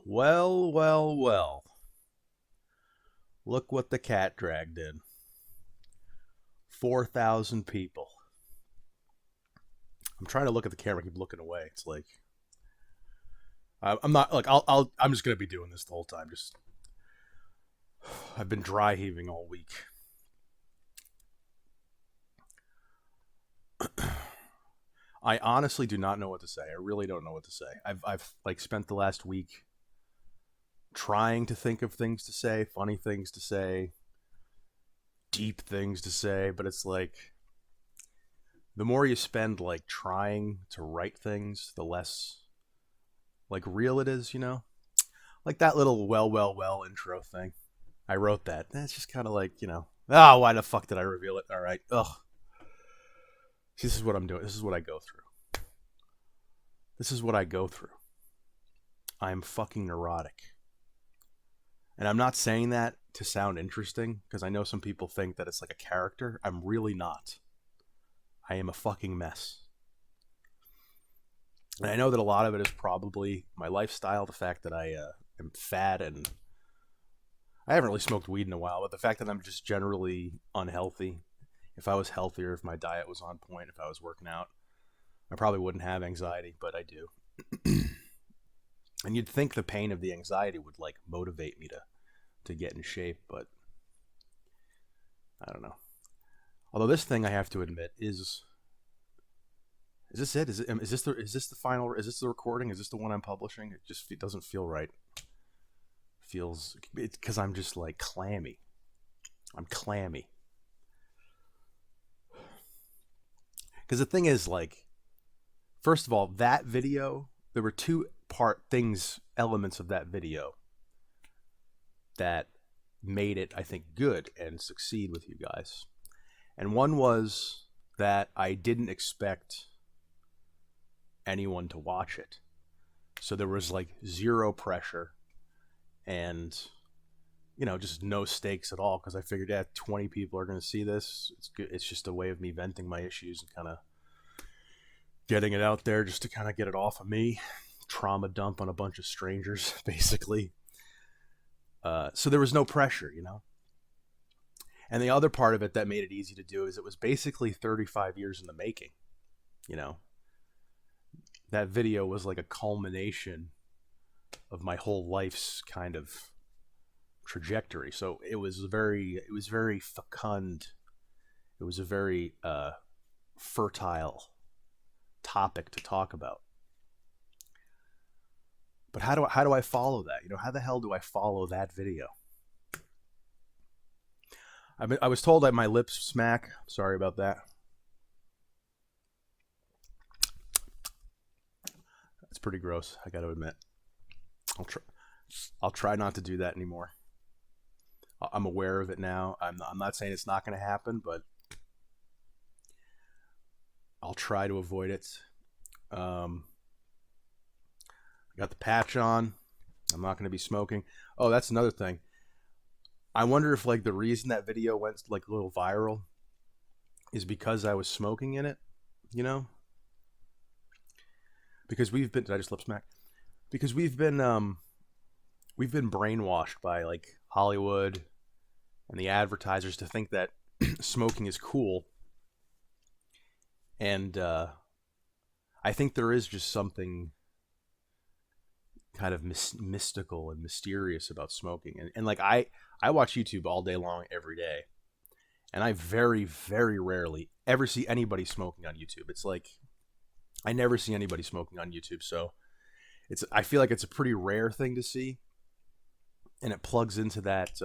Well, well, well. Look what the cat dragged in. 4,000 people. I'm trying to look at the camera, keep looking away. It's like I'm not like I'm just gonna be doing this the whole time. Just I've been dry heaving all week. I honestly do not know what to say. I really don't know what to say. I've like spent the last week trying to think of things to say, funny things to say, deep things to say, but it's like the more you spend like trying to write things, the less like real it is, you know? Like that little well intro thing. I wrote that. That's just kind of like, why the fuck did I reveal it? All right. Ugh. See, this is what I'm doing. This is what I go through. This is what I go through. I'm fucking neurotic. And I'm not saying that to sound interesting because I know some people think that it's like a character. I'm really not. I am a fucking mess. And I know that a lot of it is probably my lifestyle, the fact that I am fat, and I haven't really smoked weed in a while, but the fact that I'm just generally unhealthy. If I was healthier, if my diet was on point, if I was working out, I probably wouldn't have anxiety, but I do. And you'd think the pain of the anxiety would like motivate me to get in shape, but I don't know. Although this thing, I have to admit, is this it? Is this the final? Is this the recording? Is this the one I'm publishing? It doesn't feel right. Feels because I'm just like clammy. I'm clammy. Because the thing is, like, first of all, that video, there were elements of that video that made it, I think, good and succeed with you guys. And one was that I didn't expect anyone to watch it. So there was like zero pressure and, just no stakes at all because I figured, 20 people are going to see this. It's good. It's just a way of me venting my issues and kind of getting it out there just to kind of get it off of me. Trauma dump on a bunch of strangers, basically. So there was no pressure, And the other part of it that made it easy to do is it was basically 35 years in the making, That video was like a culmination of my whole life's kind of trajectory. So it was very fecund. It was a very fertile topic to talk about. But how do I follow that? How the hell do I follow that video? I was told that my lips smack. Sorry about that. It's pretty gross, I got to admit. I'll try not to do that anymore. I'm aware of it now. I'm not saying it's not going to happen, but I'll try to avoid it. I got the patch on. I'm not going to be smoking. Oh, that's another thing. I wonder if like the reason that video went like a little viral is because I was smoking in it, Because did I just lip smack? Because we've been brainwashed by like Hollywood and the advertisers to think that smoking is cool. And I think there is just something kind of mystical and mysterious about smoking. And like I watch YouTube all day long every day. And I very, very rarely ever see anybody smoking on YouTube. It's like I never see anybody smoking on YouTube. So I feel like it's a pretty rare thing to see. And it plugs into that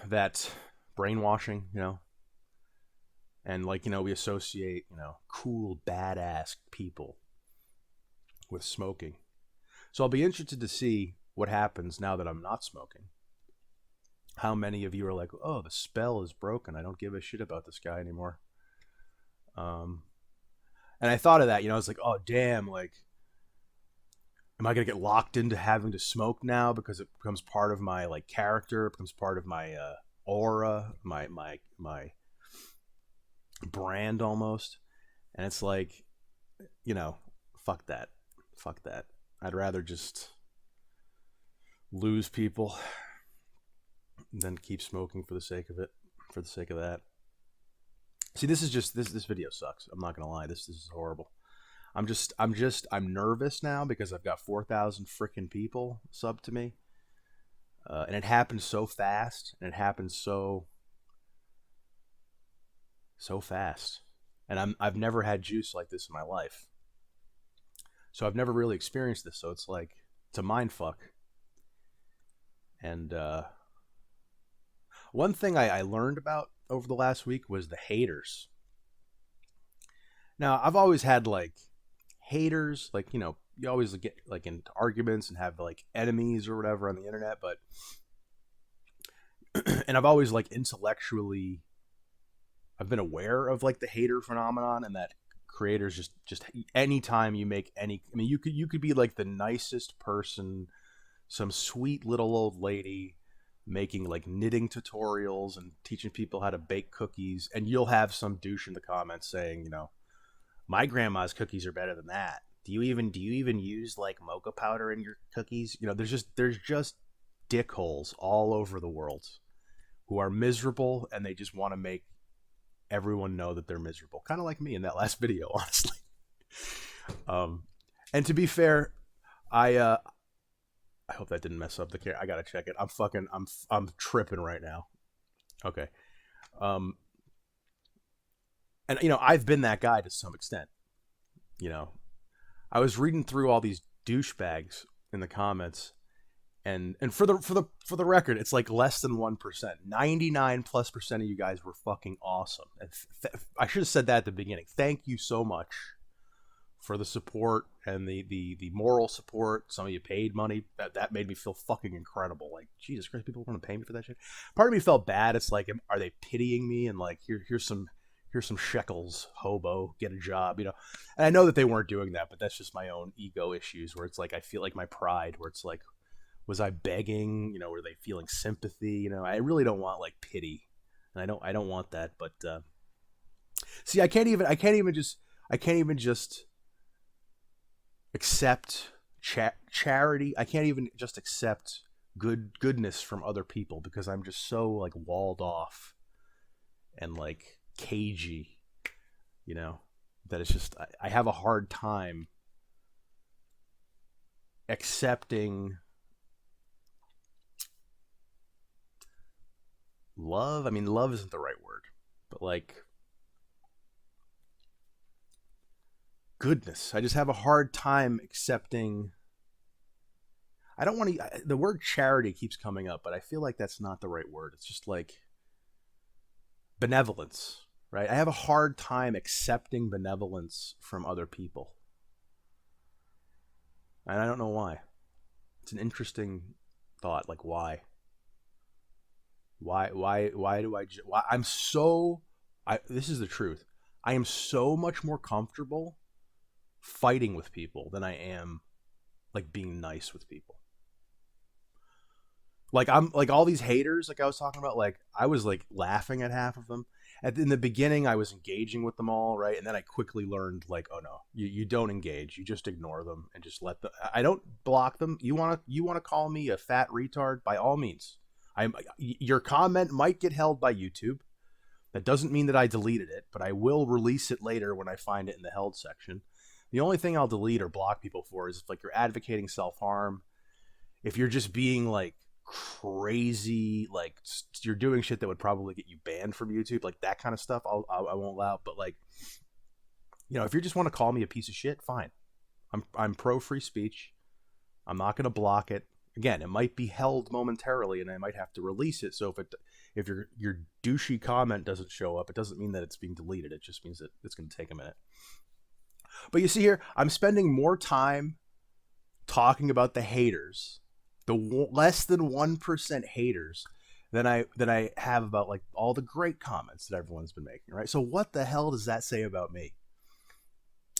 that brainwashing, And like, we associate, cool, badass people with smoking. So I'll be interested to see what happens now that I'm not smoking. How many of you are like, oh, the spell is broken. I don't give a shit about this guy anymore. And I thought of that, I was like, oh, damn, like, am I going to get locked into having to smoke now because it becomes part of my, like, character, it becomes part of my aura, my brand almost? And it's like, fuck that. I'd rather just lose people than keep smoking for the sake of it, for the sake of that. See, this is just this video sucks. I'm not gonna lie. This is horrible. I'm nervous now because I've got 4,000 freaking people sub to me, and it happened so fast, and it happened so fast, and I've never had juice like this in my life, so I've never really experienced this. So it's like it's a mind fuck. And one thing I learned about over the last week was the haters. Now I've always had like haters, like, you know, you always get like into arguments and have like enemies or whatever on the internet, but and I've always like intellectually I've been aware of like the hater phenomenon, and that creators just anytime you make any, I mean, you could be like the nicest person, some sweet little old lady making like knitting tutorials and teaching people how to bake cookies, and you'll have some douche in the comments saying, you know, my grandma's cookies are better than that. Do you even use like mocha powder in your cookies? You know, there's just dickholes all over the world who are miserable, and they just want to make everyone know that they're miserable. Kind of like me in that last video, honestly. And to be fair, I hope that didn't mess up the camera. I gotta check it. I'm tripping right now. Okay. And you know, I've been that guy to some extent. You know, I was reading through all these douchebags in the comments, and for the record, it's like less than 1%. 99+% of you guys were fucking awesome. And I should have said that at the beginning. Thank you so much for the support and the moral support. Some of you paid money. That made me feel fucking incredible. Like, Jesus Christ, people want to pay me for that shit. Part of me felt bad. It's like, are they pitying me? And like, here's some shekels, hobo, get a job, you know. And I know that they weren't doing that, but that's just my own ego issues, where it's like I feel like my pride, where it's like, was I begging? You know, were they feeling sympathy? You know, I really don't want like pity, and I don't want that. But see, I can't even just accept charity. I can't even just accept goodness from other people, because I'm just so like walled off and like cagey, you know, that it's just I have a hard time accepting love. I mean, love isn't the right word, but like goodness. I just have a hard time accepting. I don't want to. The word charity keeps coming up, but I feel like that's not the right word. It's just like benevolence, right? I have a hard time accepting benevolence from other people, and I don't know why. It's an interesting thought. Like, why? Why do I? Why I'm so. This is the truth. I am so much more comfortable fighting with people than I am like being nice with people. Like, I'm like all these haters, like I was talking about, like I was like laughing at half of them. In the beginning, I was engaging with them all, right? And then I quickly learned, like, oh no, you don't engage. You just ignore them and just let them. I don't block them. You wanna call me a fat retard? By all means. Your comment might get held by YouTube. That doesn't mean that I deleted it, but I will release it later when I find it in the held section. The only thing I'll delete or block people for is if like you're advocating self-harm, if you're just being like crazy, like you're doing shit that would probably get you banned from YouTube, like that kind of stuff, I won't allow. But like, you know, if you just want to call me a piece of shit, fine. I'm pro free speech. I'm not going to block it. Again, it might be held momentarily, and I might have to release it. So if your douchey comment doesn't show up, it doesn't mean that it's being deleted. It just means that it's going to take a minute. But you see here, I'm spending more time talking about the haters, the less than 1% haters, than I have about like all the great comments that everyone's been making, right? So what the hell does that say about me?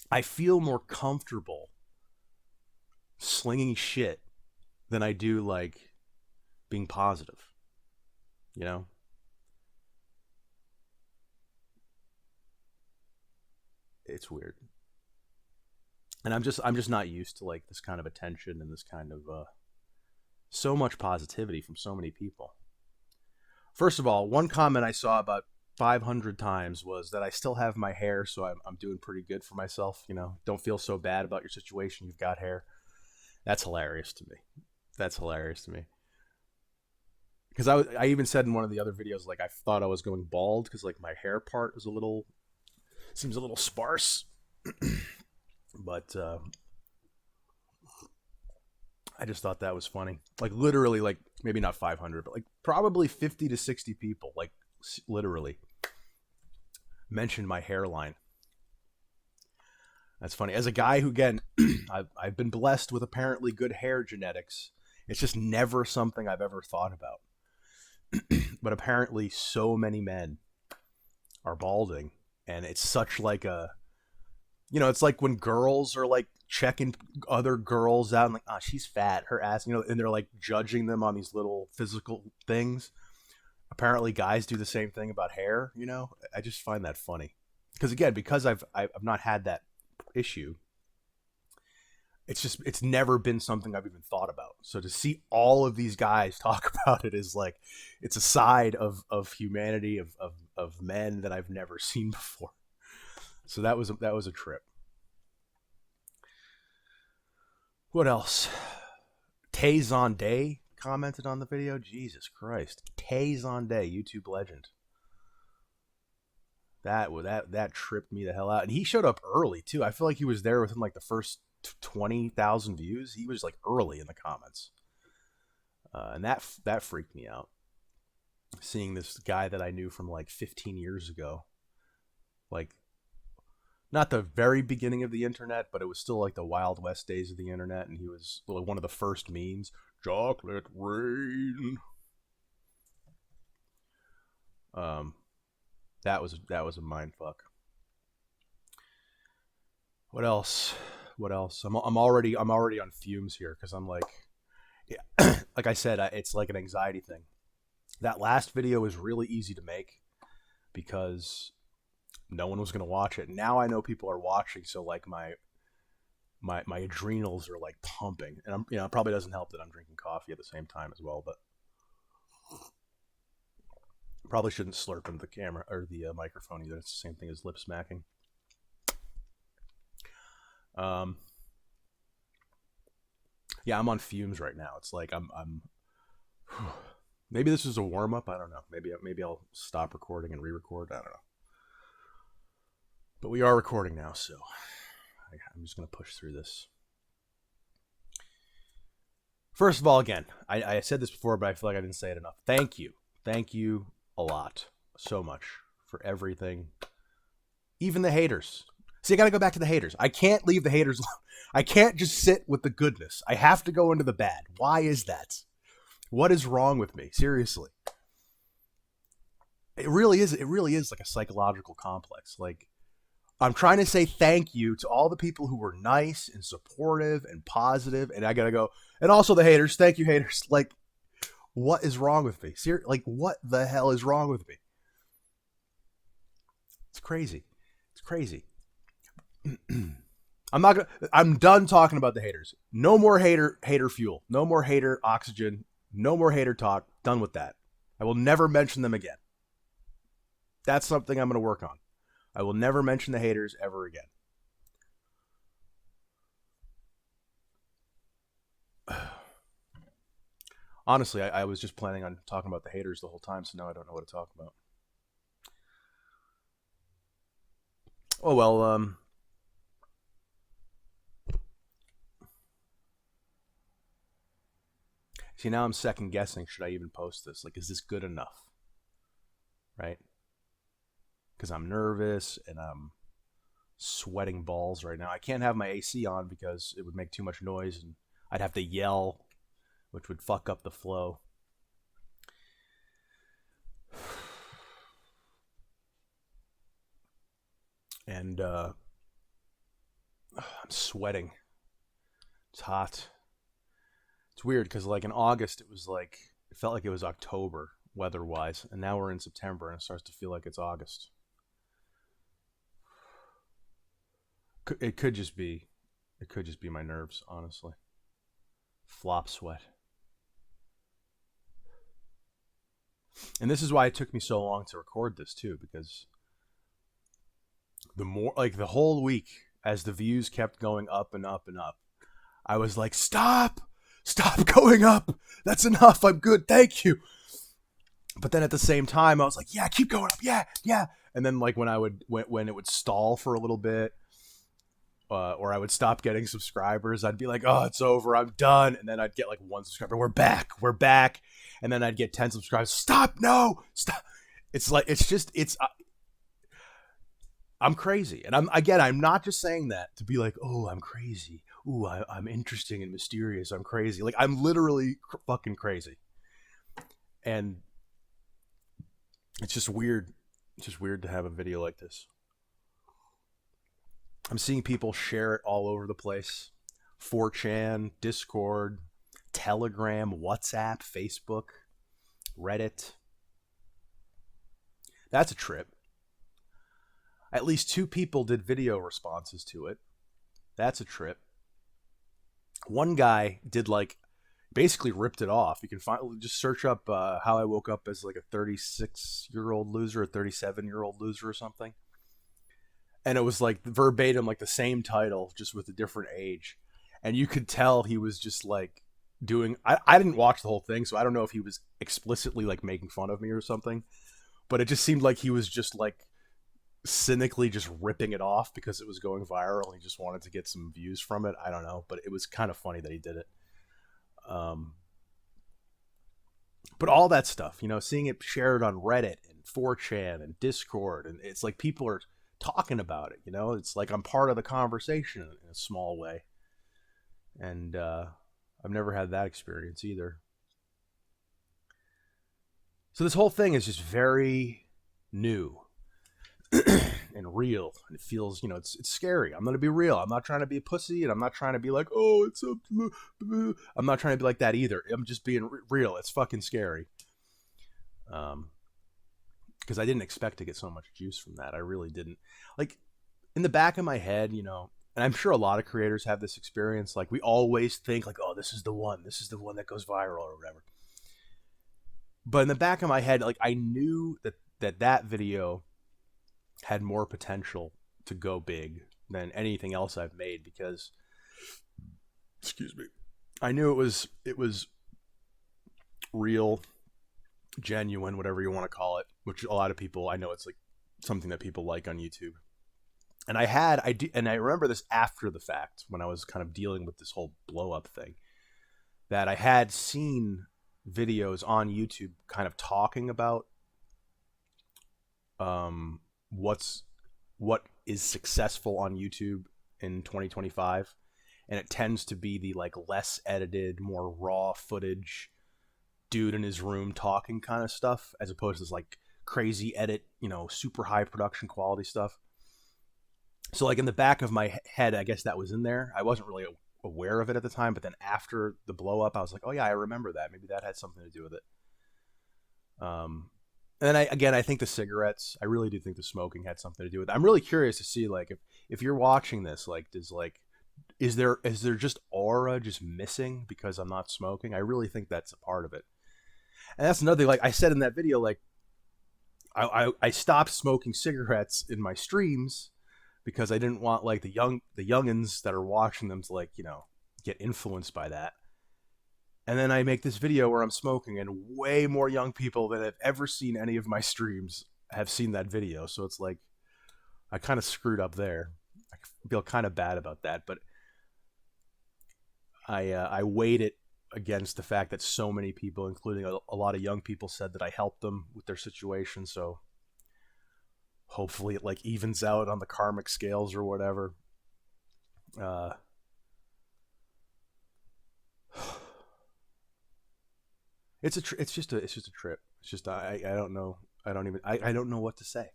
I feel more comfortable slinging shit than I do like being positive, you know? It's weird. And I'm just not used to like this kind of attention and this kind of so much positivity from so many people. First of all, one comment I saw about 500 times was that I still have my hair, so I'm doing pretty good for myself. You know, don't feel so bad about your situation. You've got hair. That's hilarious to me. That's hilarious to me. Because I even said in one of the other videos, like I thought I was going bald because like my hair part is a little, seems a little sparse. But I just thought that was funny. Like literally, like maybe not 500, but like probably 50 to 60 people, like literally mentioned my hairline. That's funny. As a guy who, again, I've been blessed with apparently good hair genetics. It's just never something I've ever thought about. But apparently, so many men are balding, and it's such like a, you know, it's like when girls are like checking other girls out and like, oh, she's fat, her ass, you know, and they're like judging them on these little physical things. Apparently, guys do the same thing about hair. You know, I just find that funny because again, because I've not had that issue. It's never been something I've even thought about. So to see all of these guys talk about it is like, it's a side of humanity of men that I've never seen before. So that was a trip. What else? Tayzon Day commented on the video. Jesus Christ, Tayzon Day, YouTube legend. That tripped me the hell out, and he showed up early too. I feel like he was there within like the first 20,000 views. He was like early in the comments, and that freaked me out. Seeing this guy that I knew from like 15 years ago, like not the very beginning of the internet, but it was still like the Wild West days of the internet, and he was one of the first memes. Chocolate rain. That was a mind fuck. What else? What else? I'm already on fumes here because I'm like, yeah, like I said, it's like an anxiety thing. That last video was really easy to make because no one was gonna watch it. Now I know people are watching, so like my adrenals are like pumping, and I'm, you know, it probably doesn't help that I'm drinking coffee at the same time as well, but probably shouldn't slurp into the camera or the microphone either. It's the same thing as lip smacking. Yeah, I'm on fumes right now. It's like I'm maybe this is a warm up. I don't know. Maybe I'll stop recording and re-record. I don't know. But we are recording now, so I'm just gonna push through this. First of all, again, I said this before, but I feel like I didn't say it enough. Thank you a lot, so much for everything. Even the haters. See, I got to go back to the haters. I can't leave the haters alone. I can't just sit with the goodness. I have to go into the bad. Why is that? What is wrong with me? Seriously. It really is like a psychological complex. Like, I'm trying to say thank you to all the people who were nice and supportive and positive, and I got to go, and also the haters. Thank you, haters. Like, what is wrong with me? Like, what the hell is wrong with me? It's crazy. It's crazy. I'm done talking about the haters. No more hater fuel. No more hater oxygen. No more hater talk. Done with that. I will never mention them again. That's something I'm going to work on. I will never mention the haters ever again. Honestly, I was just planning on talking about the haters the whole time, so now I don't know what to talk about. Oh, well, see, now I'm second guessing. Should I even post this? Like, is this good enough? Right? Because I'm nervous and I'm sweating balls right now. I can't have my AC on because it would make too much noise and I'd have to yell, which would fuck up the flow. And I'm sweating. It's hot. It's weird because like in August it was like, it felt like it was October weather-wise, and now we're in September and it starts to feel like it's August. It could just be It could just be my nerves, honestly. Flop sweat. And this is why it took me so long to record this too, because the more, like, the whole week, as the views kept going up and up and up, I was like, stop going up. That's enough. I'm good. Thank you. But then at the same time, I was like, yeah, keep going up. Yeah. Yeah. And then like when it would stall for a little bit, or I would stop getting subscribers, I'd be like, oh, it's over. I'm done. And then I'd get like 1 subscriber. We're back. And then I'd get 10 subscribers. Stop. No, stop. It's like, I'm crazy. And I'm not just saying that to be like, oh, I'm crazy. Ooh, I'm interesting and mysterious. I'm crazy. Like, I'm literally fucking crazy. And it's just weird. It's just weird to have a video like this. I'm seeing people share it all over the place. 4chan, Discord, Telegram, WhatsApp, Facebook, Reddit. That's a trip. At least 2 people did video responses to it. That's a trip. One guy did like, basically ripped it off. You can just search up how I woke up as like a 36-year-old loser, a 37-year-old loser or something. And it was like verbatim, like the same title, just with a different age. And you could tell he was just like doing, I didn't watch the whole thing, so I don't know if he was explicitly like making fun of me or something. But it just seemed like he was just like cynically just ripping it off because it was going viral and he just wanted to get some views from it. I don't know, but it was kind of funny that he did it. But all that stuff, seeing it shared on Reddit and 4chan and Discord, and it's like people are talking about it, it's like I'm part of the conversation in a small way. And I've never had that experience either. So this whole thing is just very new and real, and it feels, it's scary. I'm gonna be real. I'm not trying to be a pussy, and I'm not trying to be like, oh, it's a, I'm not trying to be like that either. I'm just being real. It's fucking scary. Because I didn't expect to get so much juice from that. I really didn't. Like, in the back of my head, and I'm sure a lot of creators have this experience, like we always think like, oh, this is the one that goes viral or whatever. But in the back of my head, like, I knew that video had more potential to go big than anything else I've made, because, excuse me, I knew it was real, genuine, whatever you want to call it, which a lot of people, I know it's like something that people like on YouTube. And I remember this after the fact, when I was kind of dealing with this whole blow up thing, that I had seen videos on YouTube kind of talking about what is successful on YouTube in 2025, and it tends to be the like less edited, more raw footage, dude in his room talking kind of stuff, as opposed to this like crazy edit, super high production quality stuff. So like in the back of my head, I guess that was in there. I wasn't really aware of it at the time, but then after the blow up, I was like, oh yeah, I remember that. Maybe that had something to do with it. And then I think the cigarettes, I really do think the smoking had something to do with it. I'm really curious to see, like, if you're watching this, like, is there just aura just missing because I'm not smoking? I really think that's a part of it. And that's another thing, like I said in that video, like I stopped smoking cigarettes in my streams because I didn't want like the youngins that are watching them to, like, get influenced by that. And then I make this video where I'm smoking, and way more young people than have ever seen any of my streams have seen that video. So it's like, I kind of screwed up there. I feel kind of bad about that, but I weighed it against the fact that so many people, including a lot of young people, said that I helped them with their situation. So hopefully it like evens out on the karmic scales or whatever. It's just a trip. It's just, I don't know. I don't know what to say.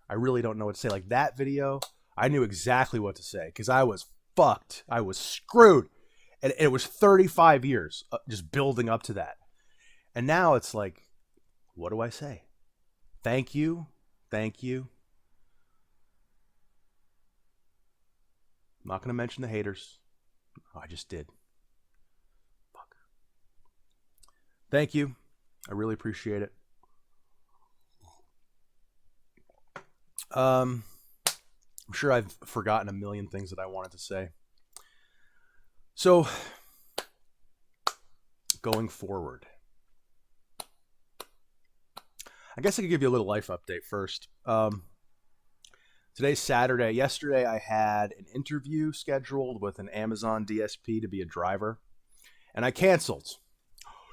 I really don't know what to say. Like that video, I knew exactly what to say because I was fucked. I was screwed. And it was 35 years just building up to that. And now it's like, what do I say? Thank you. Thank you. I'm not going to mention the haters. Oh, I just did. Fuck. Thank you. I really appreciate it. I'm sure I've forgotten a million things that I wanted to say. So, going forward, I guess I could give you a little life update first. Today's Saturday. Yesterday, I had an interview scheduled with an Amazon DSP to be a driver, and I canceled.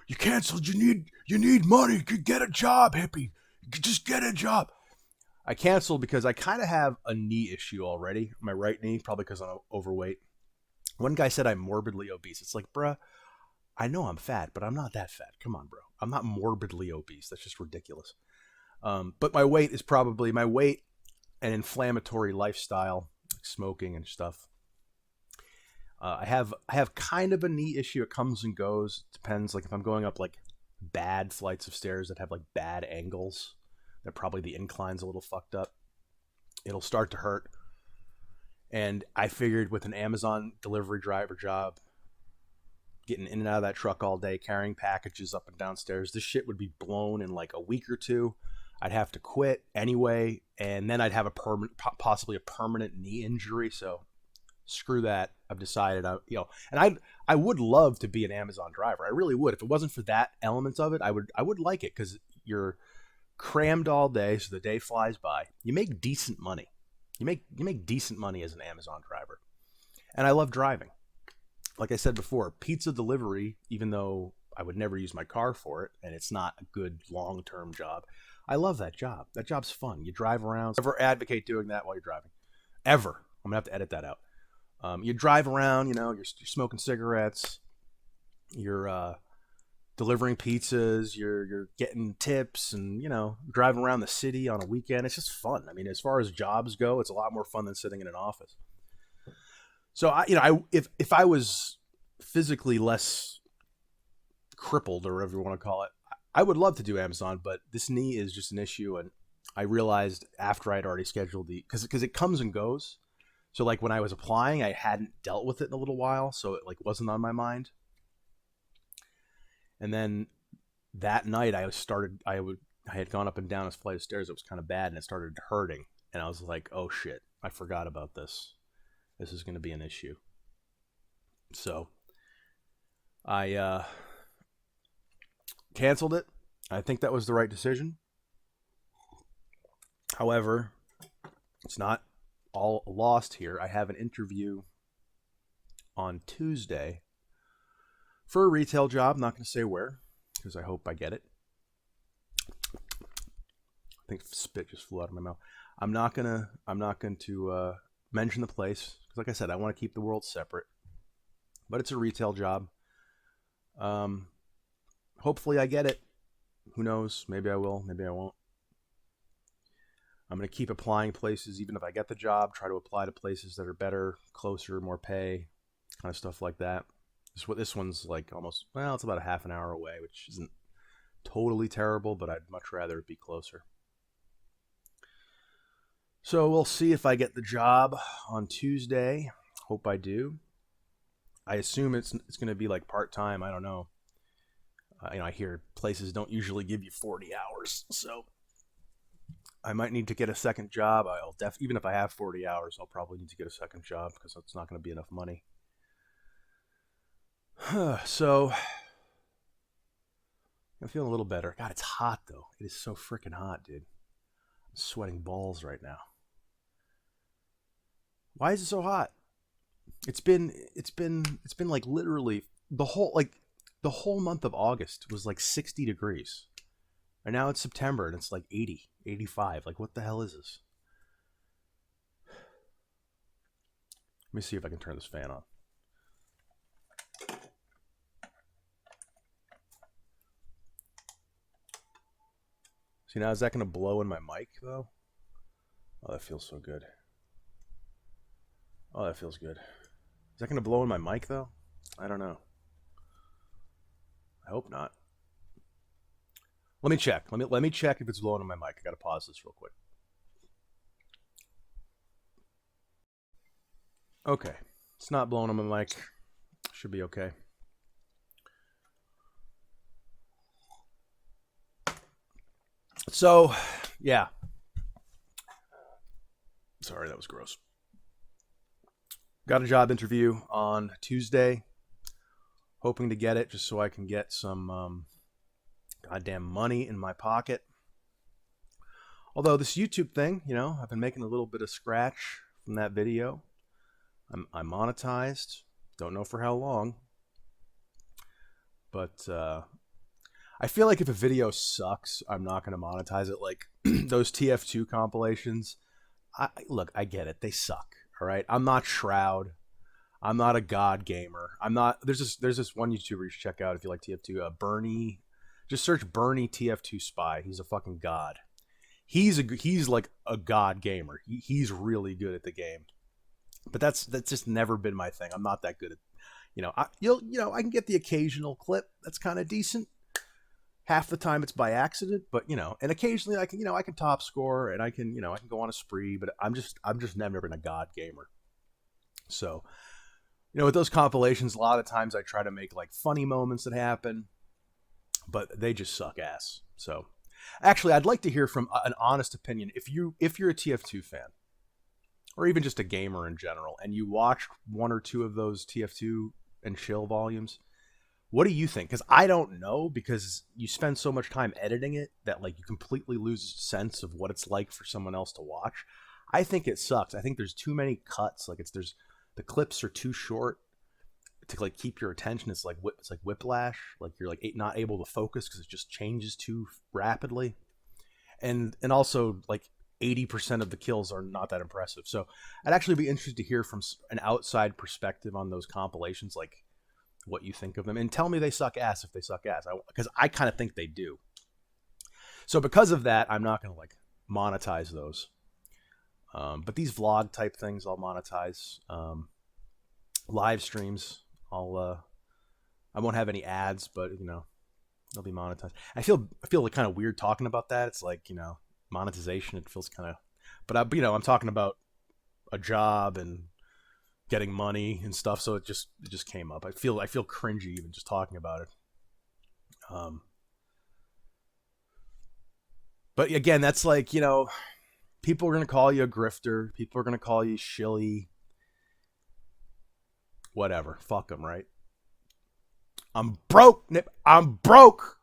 You canceled. You need money. You could get a job, hippie. You could just get a job. I canceled because I kind of have a knee issue already. My right knee, probably because I'm overweight. One guy said I'm morbidly obese. It's like, bruh, I know I'm fat, but I'm not that fat. Come on, bro. I'm not morbidly obese. That's just ridiculous. But my weight is probably my weight and inflammatory lifestyle, like smoking and stuff. I have kind of a knee issue. It comes and goes. It depends. Like if I'm going up like bad flights of stairs that have like bad angles, that probably the incline's a little fucked up, it'll start to hurt. And I figured with an Amazon delivery driver job, getting in and out of that truck all day, carrying packages up and downstairs, this shit would be blown in like a week or two. I'd have to quit anyway, and then I'd have possibly a permanent knee injury. So screw that. I've decided, and I would love to be an Amazon driver. I really would. If it wasn't for that element of it, I would like it, because you're crammed all day, so the day flies by. You make decent money. You make decent money as an Amazon driver, and I love driving. Like I said before, pizza delivery, even though I would never use my car for it, and it's not a good long-term job, I love that job. That job's fun. You drive around. Never advocate doing that while you're driving. Ever. I'm gonna have to edit that out. You drive around. You're smoking cigarettes. You're delivering pizzas. You're getting tips, and driving around the city on a weekend. It's just fun. I mean, as far as jobs go, it's a lot more fun than sitting in an office. So if I was physically less crippled, or whatever you want to call it, I would love to do Amazon, but this knee is just an issue, and I realized after I'd already scheduled because it comes and goes. So like when I was applying, I hadn't dealt with it in a little while, so it like wasn't on my mind. And then that night I had gone up and down this flight of stairs. It was kind of bad, and it started hurting, and I was like, oh shit, I forgot about this. This is going to be an issue. So I canceled it. I think that was the right decision. However, it's not all lost here. I have an interview on Tuesday for a retail job. I'm not going to say where, because I hope I get it. I think spit just flew out of my mouth. I'm not going to mention the place, because like I said, I want to keep the world separate. But it's a retail job. Hopefully I get it. Who knows? Maybe I will. Maybe I won't. I'm going to keep applying places, even if I get the job. Try to apply to places that are better, closer, more pay, kind of stuff like that. This one's like almost, it's about a half an hour away, which isn't totally terrible, but I'd much rather it be closer. So we'll see if I get the job on Tuesday. Hope I do. I assume it's going to be like part-time. I don't know. I hear places don't usually give you 40 hours, so I might need to get a second job. Even if I have 40 hours, I'll probably need to get a second job, because it's not going to be enough money. So I'm feeling a little better. God, it's hot though. It is so freaking hot, dude. I'm sweating balls right now. Why is it so hot? It's been like literally the whole month of August was like 60 degrees. And now it's September and it's like 80, 85. Like, what the hell is this? Let me see if I can turn this fan on. See, now is that going to blow in my mic though? Oh, that feels so good. Oh, that feels good. Is that going to blow in my mic though? I don't know. I hope not. Let me check. Let me check if it's blowing in my mic. I got to pause this real quick. Okay. It's not blowing on my mic. Should be okay. So, yeah. Sorry, that was gross. Got a job interview on Tuesday. Hoping to get it just so I can get some goddamn money in my pocket. Although this YouTube thing, you know, I've been making a little bit of scratch from that video. I'm monetized. Don't know for how long. But I feel like if a video sucks, I'm not going to monetize it. Like those TF2 compilations. Look, I get it. They suck. All right. I'm not Shroud. I'm not a god gamer. I'm not. There's this one YouTuber you should check out if you like TF2. Bernie. Just search Bernie TF2 Spy. He's a fucking god. He's like a god gamer. He's really good at the game. But that's just never been my thing. I'm not that good at, I can get the occasional clip that's kind of decent. Half the time it's by accident, but and occasionally I can top score and I can go on a spree, but I'm just never been a god gamer. So, with those compilations, a lot of times I try to make like funny moments that happen, but they just suck ass. So, actually, I'd like to hear from an honest opinion. If you're a TF2 fan, or even just a gamer in general, and you watch one or two of those TF2 and chill volumes, what do you think? Because I don't know, because you spend so much time editing it that like you completely lose sense of what it's like for someone else to watch. I think it sucks. I think there's too many cuts. Like the clips are too short to like keep your attention. It's like whiplash. Like you're like not able to focus because it just changes too rapidly. And also like 80% of the kills are not that impressive. So I'd actually be interested to hear from an outside perspective on those compilations, like what you think of them, and tell me they suck ass if they suck ass, because I kind of think they do. So because of that, I'm not going to like monetize those. But these vlog type things I'll monetize. Live streams, I won't have any ads, but they'll be monetized. I feel like kind of weird talking about that. It's like, monetization, it feels kind of, but I'm talking about a job and getting money and stuff, so it just came up. I feel cringy even just talking about it. But again, that's like, people are going to call you a grifter. People are going to call you shilly. Whatever. Fuck them, right? I'm broke, Nip. I'm broke.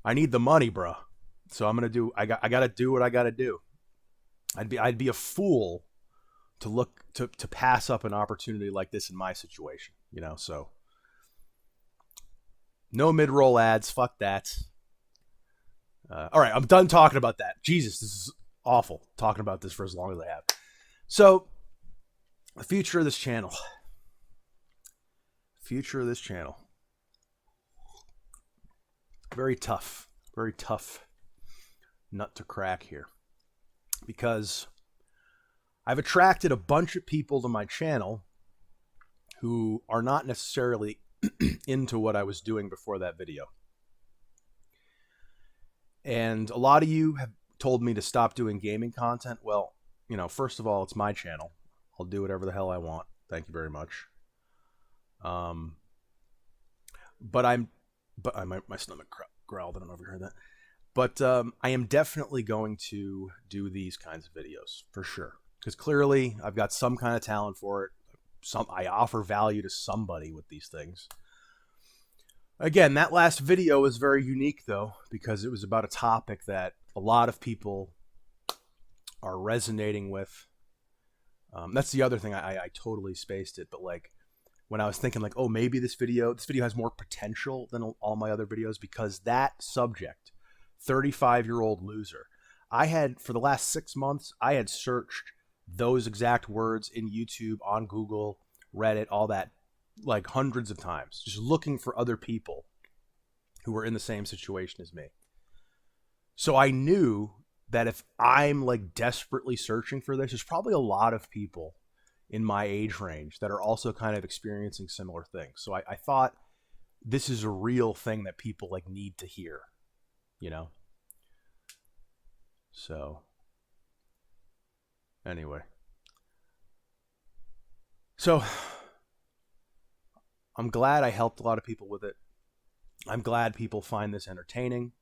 I need the money, bro. So I'm going to do, I got to do what I got to do. I'd be a fool to pass up an opportunity like this in my situation, so no mid-roll ads. Fuck that. All right, I'm done talking about that. Jesus, this is awful talking about this for as long as I have. So the future of this channel. Very tough nut to crack here, because I've attracted a bunch of people to my channel who are not necessarily into what I was doing before that video. And a lot of you have told me to stop doing gaming content. Well, first of all, it's my channel. I'll do whatever the hell I want. Thank you very much. But my stomach growled. I don't know if you heard that. But I am definitely going to do these kinds of videos for sure, because clearly I've got some kind of talent for it. I offer value to somebody with these things. Again, that last video was very unique, though, because it was about a topic that a lot of people are resonating with. That's the other thing. I totally spaced it, but like when I was thinking like, oh, maybe this video has more potential than all my other videos, because that subject, 35-year-old loser, I had, for the last 6 months, I had searched those exact words in YouTube, on Google, Reddit, all that, like hundreds of times, just looking for other people who were in the same situation as me. So I knew that if I'm like desperately searching for this, there's probably a lot of people in my age range that are also kind of experiencing similar things. So I thought this is a real thing that people like need to hear, So anyway, So I'm glad I helped a lot of people with it. I'm glad people find this entertaining.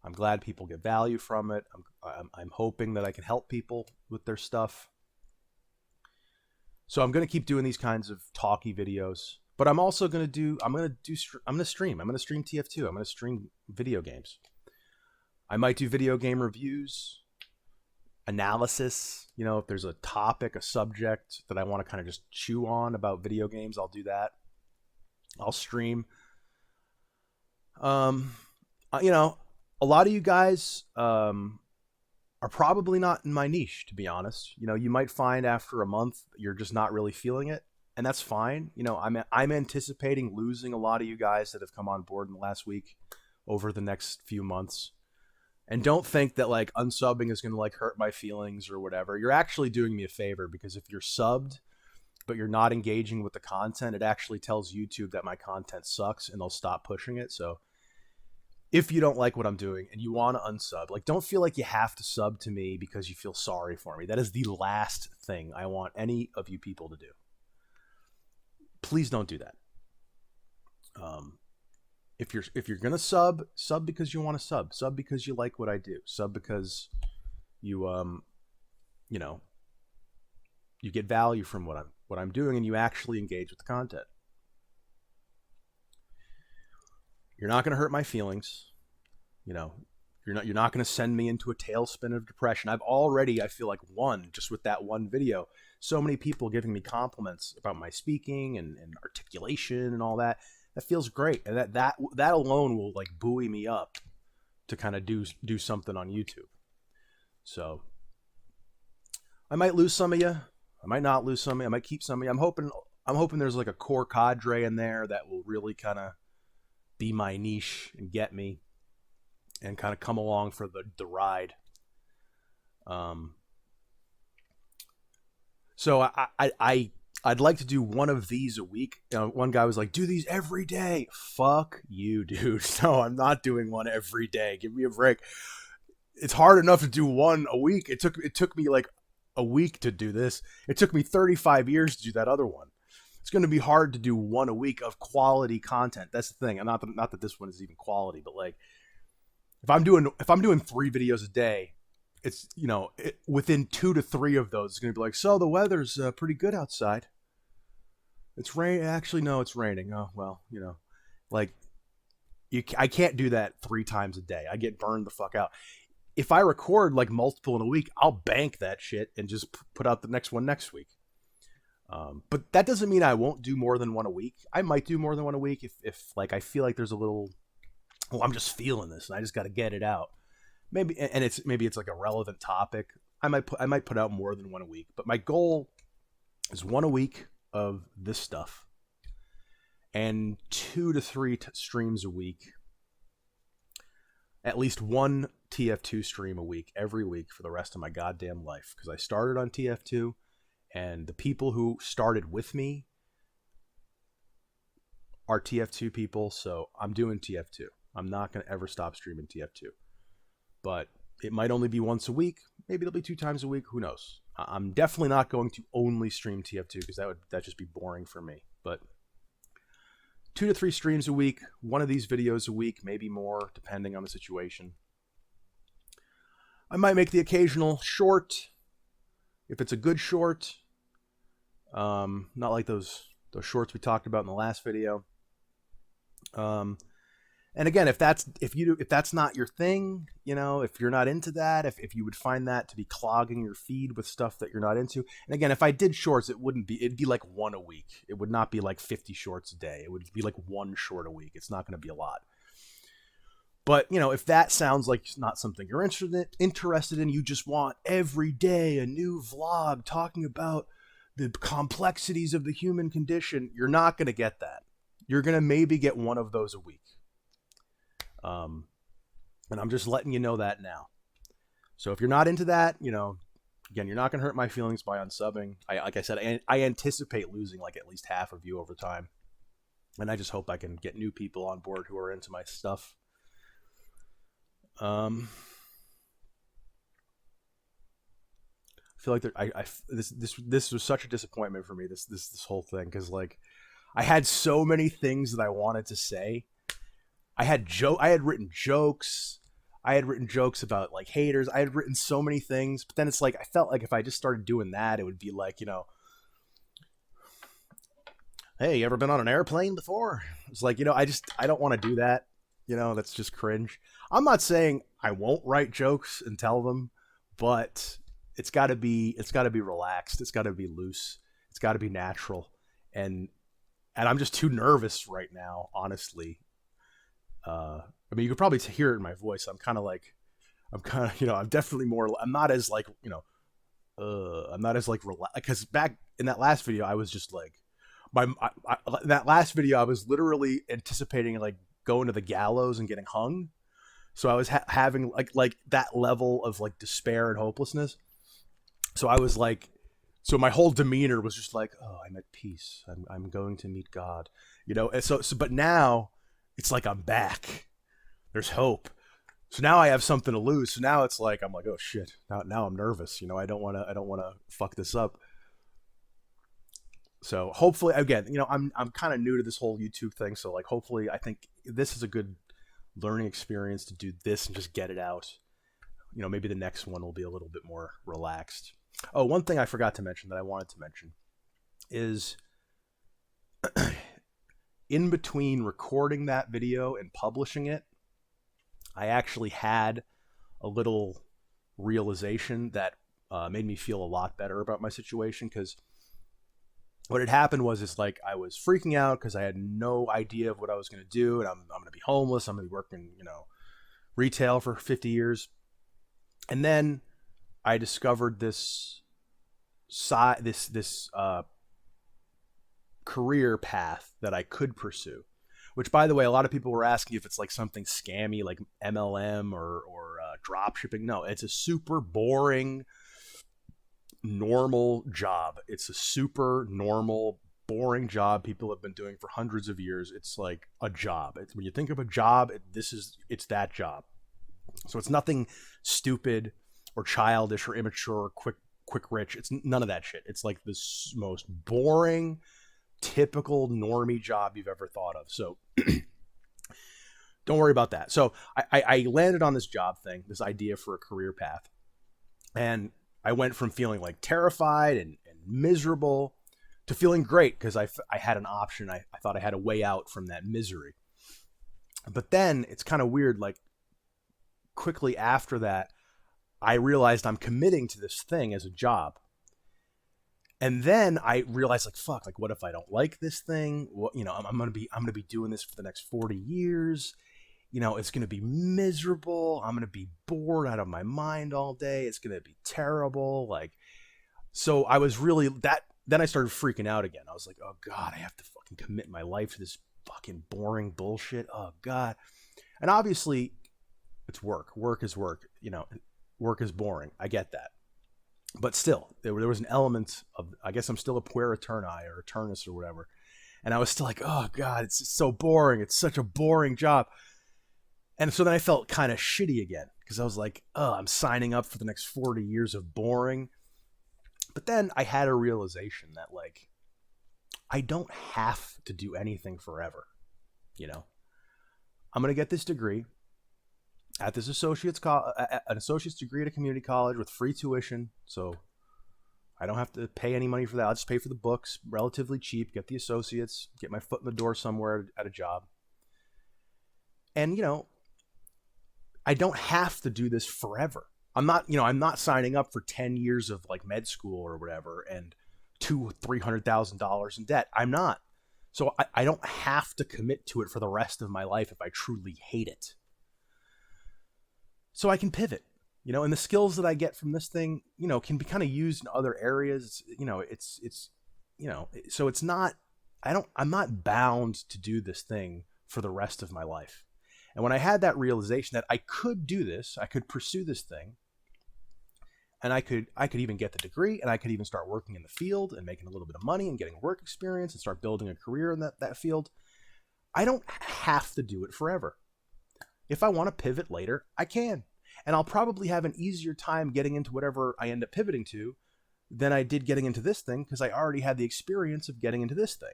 I'm glad people get value from it. I'm hoping that I can help people with their stuff. So I'm going to keep doing these kinds of talky videos, but I'm also going to do, I'm going to stream. I'm going to stream TF2. I'm going to stream video games. I might do video game reviews, analysis. You know, if there's a topic, a subject that I want to kind of just chew on about video games, I'll do that. I'll stream. You know, a lot of you guys are probably not in my niche, to be honest. You know, you might find after a month you're just not really feeling it, and that's fine. You know, I'm anticipating losing a lot of you guys that have come on board in the last week over the next few months. And don't think that like unsubbing is going to like hurt my feelings or whatever. You're actually doing me a favor, because if you're subbed but you're not engaging with the content, it actually tells YouTube that my content sucks and they'll stop pushing it. So if you don't like what I'm doing and you want to unsub, like, don't feel like you have to sub to me because you feel sorry for me. That is the last thing I want any of you people to do. Please don't do that. If you're gonna sub because you want to sub because you like what I do, sub because you you know, you get value from what I'm doing, and you actually engage with the content. You're not going to hurt my feelings. You know, you're not going to send me into a tailspin of depression. I've already, I feel like, won just with that one video. So many people giving me compliments about my speaking and articulation and all that. That feels great, and that alone will like buoy me up to kind of do something on YouTube. So I might lose some of you. I might not lose some of you. I might keep some of you. I'm hoping there's like a core cadre in there that will really kind of be my niche and get me and kind of come along for the ride. So I'd like to do one of these a week. You know, one guy was like, do these every day. Fuck you, dude. No, I'm not doing one every day. Give me a break. It's hard enough to do one a week. It took me like a week to do this. It took me 35 years to do that other one. It's going to be hard to do one a week of quality content. That's the thing. And not that this one is even quality, but like if I'm doing 3 videos a day, it's, you know, within 2 to 3 of those, it's going to be like, so the weather's pretty good outside. It's rain. Actually, no, it's raining. Oh, well, you know, like I can't do that 3 times a day. I get burned the fuck out. If I record like multiple in a week, I'll bank that shit and just put out the next one next week. But that doesn't mean I won't do more than one a week. I might do more than one a week if like I feel like there's a little, oh, I'm just feeling this and I just got to get it out. Maybe it's like a relevant topic. I might put out more than one a week. But my goal is one a week of this stuff, and 2 to 3 streams a week. At least one TF2 stream a week, every week for the rest of my goddamn life. Because I started on TF2, and the people who started with me are TF2 people, so I'm doing TF2. I'm not going to ever stop streaming TF2. But it might only be once a week. Maybe it'll be 2 times a week. Who knows? I'm definitely not going to only stream TF2 because that'd just be boring for me. But 2 to 3 streams a week, one of these videos a week, maybe more, depending on the situation. I might make the occasional short, if it's a good short. Not like those shorts we talked about in the last video. And again, if that's not your thing, you know, if you're not into that, if you would find that to be clogging your feed with stuff that you're not into. And again, if I did shorts, it'd be like one a week. It would not be like 50 shorts a day. It would be like 1 short a week. It's not going to be a lot. But, you know, if that sounds like not something you're interested in, you just want every day a new vlog talking about the complexities of the human condition, you're not going to get that. You're going to maybe get one of those a week. And I'm just letting you know that now. So if you're not into that, you know, again, you're not going to hurt my feelings by unsubbing. Like I said, I anticipate losing like at least half of you over time. And I just hope I can get new people on board who are into my stuff. feel like this was such a disappointment for me. This whole thing, because like I had so many things that I wanted to say. I had written jokes. I had written jokes about like haters. I had written so many things, but then it's like I felt like if I just started doing that, it would be like, hey, you ever been on an airplane before? It's like, I don't want to do that. That's just cringe. I'm not saying I won't write jokes and tell them, but it's got to be relaxed. It's got to be loose. It's got to be natural. And I'm just too nervous right now, honestly. I mean, you could probably hear it in my voice. I'm definitely more, I'm not as like, I'm not as like, because back in that last video, I was just like, that last video, I was literally anticipating like going to the gallows and getting hung. So I was having like that level of like despair and hopelessness. So I was like, so my whole demeanor was just like, oh, I'm at peace. I'm going to meet God, And so, but now it's like I'm back. There's hope. So now I have something to lose. So now it's like I'm like, oh shit. Now I'm nervous. I don't want to fuck this up. So hopefully, again, I'm kind of new to this whole YouTube thing. So like, hopefully, I think this is a good learning experience to do this and just get it out. Maybe the next one will be a little bit more relaxed. Oh, one thing I forgot to mention that I wanted to mention is in between recording that video and publishing it, I actually had a little realization that made me feel a lot better about my situation, because what had happened was it's like I was freaking out because I had no idea of what I was going to do, and I'm going to be homeless. I'm going to be working, retail for 50 years. And then I discovered this career path that I could pursue, which, by the way, a lot of people were asking if it's like something scammy like MLM or drop shipping. No, it's a super boring, normal job. It's a super normal, boring job people have been doing for hundreds of years. It's like a job. When you think of a job, it's that job. So it's nothing stupid or childish or immature or quick rich. It's none of that shit. It's like the most boring, typical normie job you've ever thought of. So don't worry about that. So I landed on this job thing, this idea for a career path. And I went from feeling like terrified and miserable to feeling great because I had an option. I thought I had a way out from that misery. But then it's kind of weird. Like quickly after that, I realized I'm committing to this thing as a job. And then I realized, like, fuck, like, what if I don't like this thing? What, I'm going to be doing this for the next 40 years. It's going to be miserable. I'm going to be bored out of my mind all day. It's going to be terrible. Like, so I was really then I started freaking out again. I was like, oh God, I have to fucking commit my life to this fucking boring bullshit. Oh God. And obviously it's work. Work is work. Work is boring. I get that. But still, there was an element of, I guess I'm still a puer aeterni or eternus or whatever. And I was still like, oh God, it's so boring. It's such a boring job. And so then I felt kind of shitty again because I was like, oh, I'm signing up for the next 40 years of boring. But then I had a realization that, like, I don't have to do anything forever. I'm going to get this degree at this an associate's degree at a community college with free tuition. So I don't have to pay any money for that. I'll just pay for the books, relatively cheap, get the associates, get my foot in the door somewhere at a job. And, I don't have to do this forever. I'm not signing up for 10 years of like med school or whatever and $200,000-$300,000 in debt. I'm not. So I don't have to commit to it for the rest of my life if I truly hate it. So I can pivot, and the skills that I get from this thing, can be kind of used in other areas. So it's not, I'm not bound to do this thing for the rest of my life. And when I had that realization that I could do this, I could pursue this thing, and I could even get the degree, and I could even start working in the field and making a little bit of money and getting work experience and start building a career in that field. I don't have to do it forever. If I want to pivot later, I can. And I'll probably have an easier time getting into whatever I end up pivoting to than I did getting into this thing because I already had the experience of getting into this thing.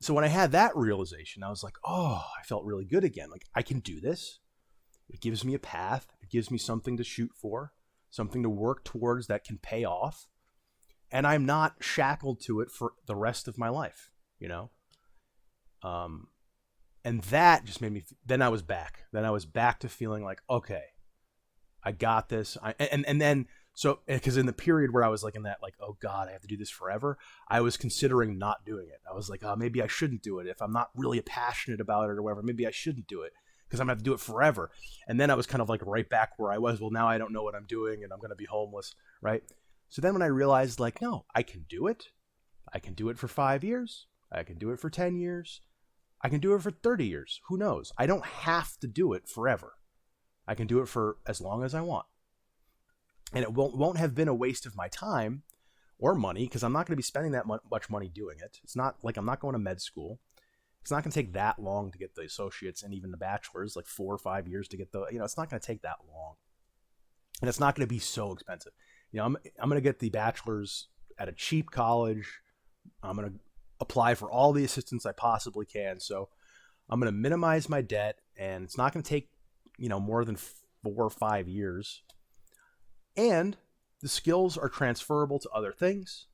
So when I had that realization, I was like, oh, I felt really good again. Like, I can do this. It gives me a path. It gives me something to shoot for, something to work towards that can pay off. And I'm not shackled to it for the rest of my life, you know? And that just made me, then I was back. Then I was back to feeling like, okay, I got this. And then, so, because in the period where I was like in that, like, oh God, I have to do this forever, I was considering not doing it. I was like, oh, maybe I shouldn't do it. If I'm not really passionate about it or whatever, maybe I shouldn't do it because I'm going to have to do it forever. And then I was kind of like right back where I was. Well, now I don't know what I'm doing and I'm going to be homeless, right? So then when I realized, like, no, I can do it. I can do it for 5 years. I can do it for 10 years. I can do it for 30 years. Who knows? I don't have to do it forever. I can do it for as long as I want. And it won't have been a waste of my time or money because I'm not going to be spending that much money doing it. It's not like I'm not going to med school. It's not going to take that long to get the associates and even the bachelor's, like 4 or 5 years to get the, it's not going to take that long. And it's not going to be so expensive. I'm going to get the bachelor's at a cheap college. I'm going to apply for all the assistance I possibly can. So I'm going to minimize my debt, and it's not going to take, more than 4 or 5 years. And the skills are transferable to other things,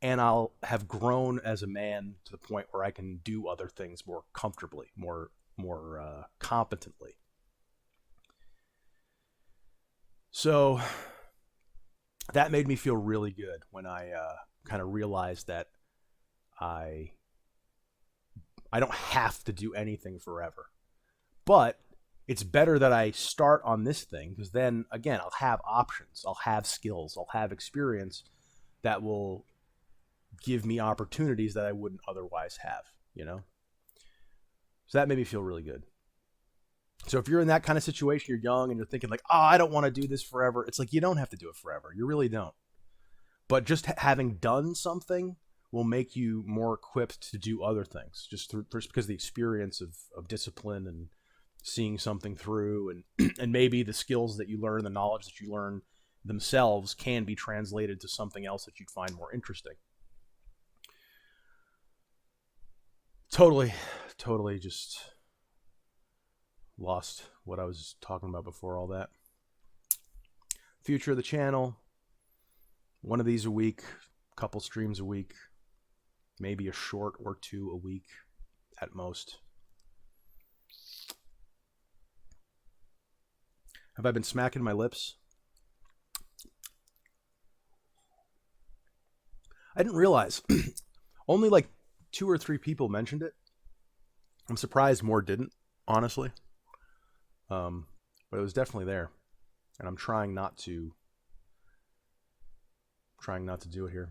and I'll have grown as a man to the point where I can do other things more comfortably, more competently. So that made me feel really good when I kind of realized that I don't have to do anything forever. But it's better that I start on this thing because then, again, I'll have options. I'll have skills. I'll have experience that will give me opportunities that I wouldn't otherwise have, So that made me feel really good. So if you're in that kind of situation, you're young and you're thinking like, oh, I don't want to do this forever. It's like, you don't have to do it forever. You really don't. But just having done something will make you more equipped to do other things just because of the experience of discipline and seeing something through and maybe the skills that you learn, the knowledge that you learn themselves can be translated to something else that you'd find more interesting. Totally just lost what I was talking about before all that. Future of the channel, one of these a week, couple streams a week, maybe a short or 2 a week at most. Have I been smacking my lips? I didn't realize. Only like 2 or 3 people mentioned it. I'm surprised more didn't, honestly. But it was definitely there. And I'm trying not to do it here.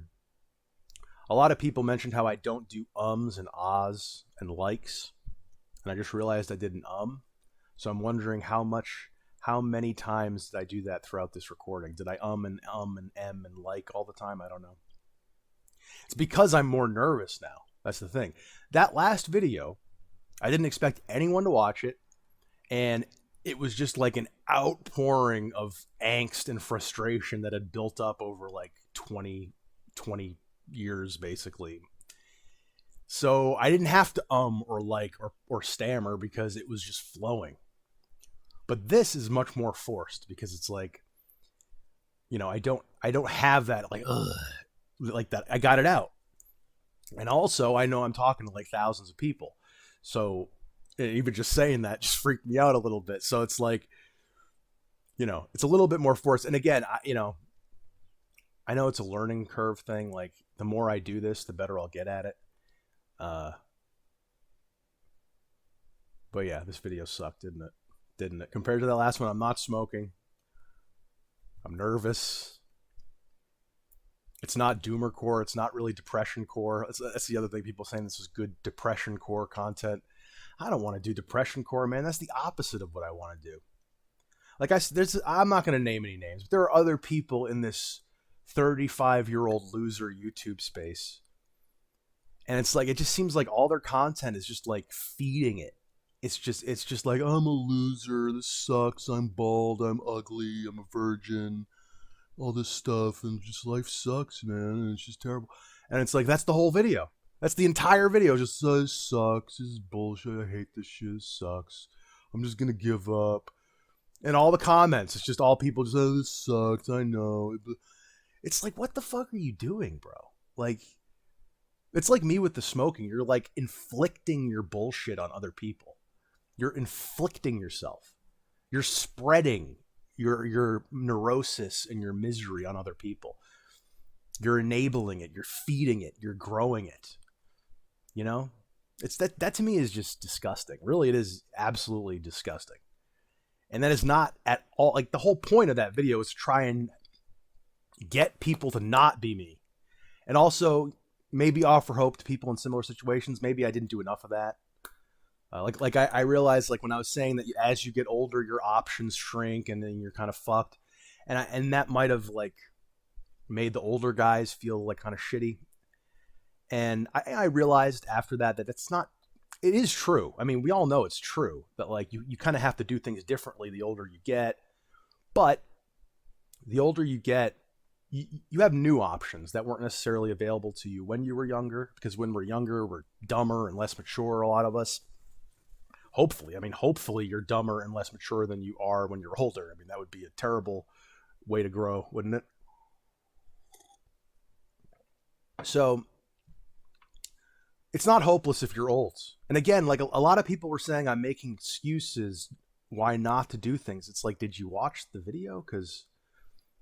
A lot of people mentioned how I don't do ums and ahs and likes. And I just realized I did an So I'm wondering how many times did I do that throughout this recording? Did I and M and like all the time? I don't know. It's because I'm more nervous now. That's the thing. That last video, I didn't expect anyone to watch it. And it was just like an outpouring of angst and frustration that had built up over like 20 years, basically. So I didn't have to or like or stammer because it was just flowing. But this is much more forced because it's like, I don't have that like that. I got it out. And also I know I'm talking to like thousands of people. So even just saying that just freaked me out a little bit. So it's like, it's a little bit more forced. And again, I know it's a learning curve thing. Like the more I do this, the better I'll get at it. But yeah, this video sucked, didn't it? Compared to the last one, I'm not smoking. I'm nervous. It's not doomer core. It's not really depression core. That's the other thing. People saying this is good depression core content. I don't want to do depression core, man. That's the opposite of what I want to do. Like I'm not going to name any names, but there are other people in this 35-year-old loser YouTube space. And it's like, it just seems like all their content is just like feeding it. It's just like, I'm a loser. This sucks. I'm bald. I'm ugly. I'm a virgin. all this stuff and just life sucks, man, and it's just terrible. And it's like, that's the whole video. That's the entire video. Just says sucks. This is bullshit. I hate this shit. It sucks. I'm just gonna give up. And all the comments, it's just all people just, oh, this sucks. I know. It's like, what the fuck are you doing, bro? Like, it's like me with the smoking. You're like inflicting your bullshit on other people. You're inflicting yourself. You're spreading your neurosis and your misery on other people. You're enabling it. You're feeding it. You're growing it. You know, it's that to me is just disgusting. Really, it is absolutely disgusting. And that is not at all, like, the whole point of that video is to try and get people to not be me. And also maybe offer hope to people in similar situations. Maybe I didn't do enough of that. I realized, like, when I was saying that as you get older, your options shrink and then you're kind of fucked. And that might have, like, made the older guys feel like kind of shitty. And I realized after that that's not, it is true. I mean, we all know it's true that, like, you kind of have to do things differently the older you get. But the older you get, you have new options that weren't necessarily available to you when you were younger, because when we're younger, we're dumber and less mature, a lot of us. Hopefully you're dumber and less mature than you are when you're older. I mean, that would be a terrible way to grow, wouldn't it? So it's not hopeless if you're old. And again, like, a lot of people were saying I'm making excuses why not to do things. It's like, did you watch the video? Because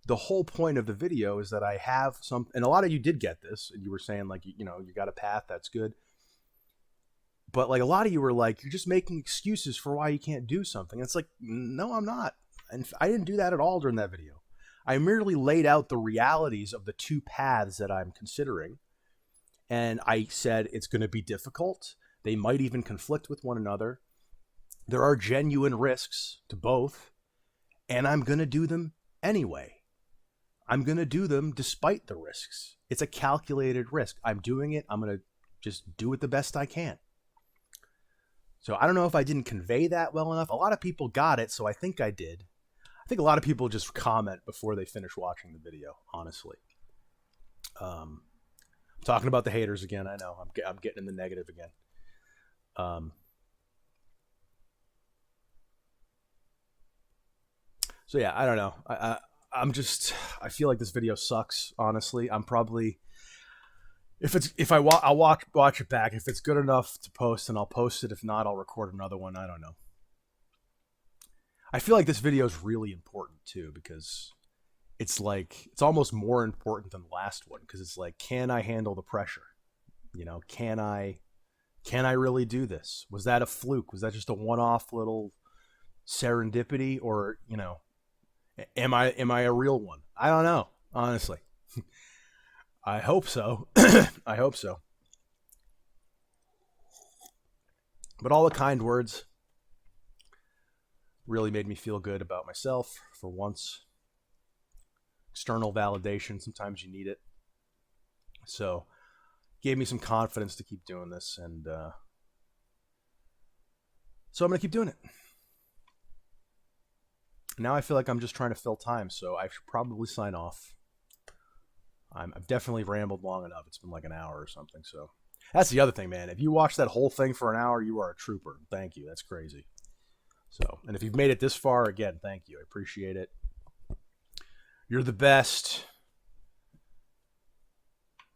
the whole point of the video is that I have some, and a lot of you did get this, and you were saying, like, you got a path, that's good. But, like, a lot of you were like, you're just making excuses for why you can't do something. And it's like, no, I'm not. And I didn't do that at all during that video. I merely laid out the realities of the two paths that I'm considering. And I said it's going to be difficult. They might even conflict with one another. There are genuine risks to both. And I'm going to do them anyway. I'm going to do them despite the risks. It's a calculated risk. I'm doing it. I'm going to just do it the best I can. So I don't know if I didn't convey that well enough. A lot of people got it, so I think I did. I think a lot of people just comment before they finish watching the video, honestly. Talking about the haters again. I know I'm getting in the negative again. So yeah, I don't know. I feel like this video sucks. Honestly, I'm probably, I'll watch it back. If it's good enough to post, then I'll post it. If not, I'll record another one. I don't know. I feel like this video is really important too, because it's like, it's almost more important than the last one, because it's like, can I handle the pressure? Can I really do this? Was that a fluke? Was that just a one-off little serendipity, or, am I a real one? I don't know, honestly. I hope so. I hope so. But all the kind words really made me feel good about myself for once. External validation, sometimes you need it. So, gave me some confidence to keep doing this, and so I'm going to keep doing it. Now I feel like I'm just trying to fill time, so I should probably sign off. I've definitely rambled long enough. It's been like an hour or something, so that's the other thing, man. If you watch that whole thing for an hour, you are a trooper. Thank you. That's crazy. So, and if you've made it this far, again, thank you. I appreciate it. You're the best.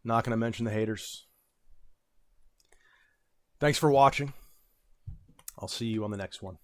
Not going to mention the haters. Thanks for watching. I'll see you on the next one.